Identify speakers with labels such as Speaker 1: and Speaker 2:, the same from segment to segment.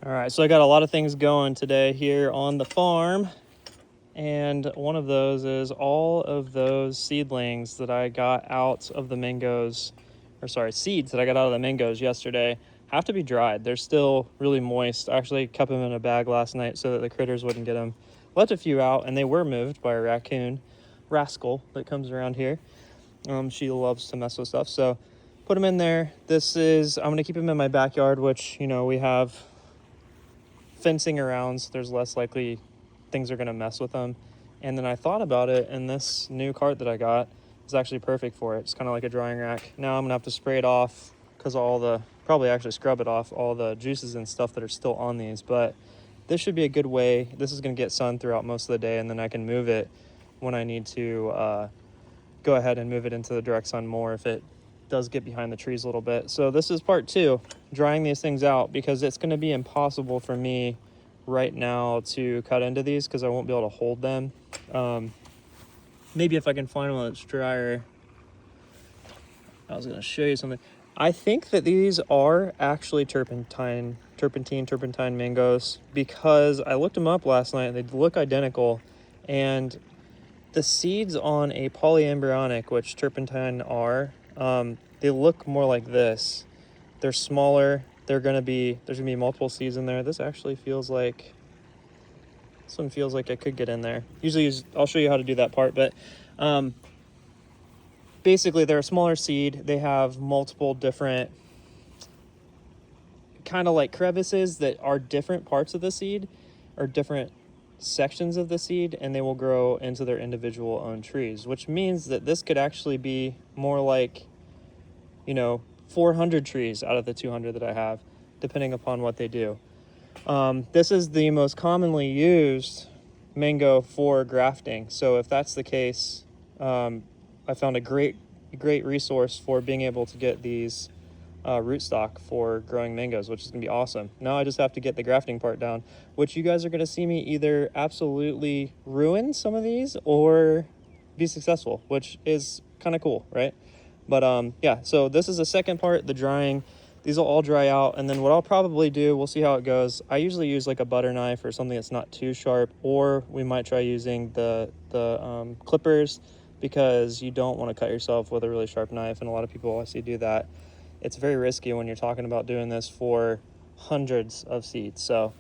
Speaker 1: All right, so I got a lot of things going today here on the farm, and one of those is all of those seedlings that I got out of the mangoes, or sorry, seeds that I got out of the mangoes yesterday have to be dried. They're still really moist. I actually kept them in a bag last night so that the critters wouldn't get them. Left a few out, and they were moved by a raccoon rascal that comes around here. She loves to mess with stuff, so put them in there. I'm gonna keep them in my backyard, which, we have fencing around, so there's less likely things are going to mess with them. And then I thought about it, and this new cart that I got is actually perfect for it. It's kind of like a drying rack. Now I'm going to have to spray it off because probably actually scrub it off, all the juices and stuff that are still on these. But this should be a good way. This is going to get sun throughout most of the day, and then I can move it when I need to go ahead and move it into the direct sun more if it does get behind the trees a little bit. So this is part 2, drying these things out, because it's going to be impossible for me right now to cut into these because I won't be able to hold them. Maybe if I can find one that's drier. I was going to show you something. I think that these are actually turpentine mangoes, because I looked them up last night and they look identical, and the seeds on a polyembryonic, which turpentine are, they look more like this. They're smaller. There's gonna be multiple seeds in there. This one feels like it could get in there. Usually I'll show you how to do that part, but basically they're a smaller seed. They have multiple different kind of like crevices that are different parts of the seed, or different sections of the seed, and they will grow into their individual own trees, which means that this could actually be more like 400 trees out of the 200 that I have, depending upon what they do. This is the most commonly used mango for grafting, so if that's the case, I found a great resource for being able to get these rootstock for growing mangoes, which is gonna be awesome. Now I just have to get the grafting part down, which you guys are gonna see me either absolutely ruin some of these or be successful, which is kind of cool, right? But yeah, so this is the second part, the drying. These will all dry out, and then what I'll probably do, we'll see how it goes. I usually use like a butter knife or something that's not too sharp, or we might try using the clippers, because you don't want to cut yourself with a really sharp knife, and a lot of people I see do that. It's very risky when you're talking about doing this for hundreds of seeds. So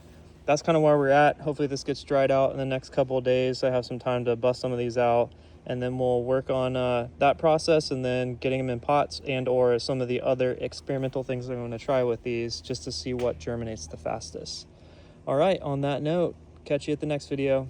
Speaker 1: that's kind of where we're at. Hopefully this gets dried out in the next couple of days. I have some time to bust some of these out, and then we'll work on that process, and then getting them in pots and or some of the other experimental things I'm going to try with these, just to see what germinates the fastest. All right, on that note, catch you at the next video.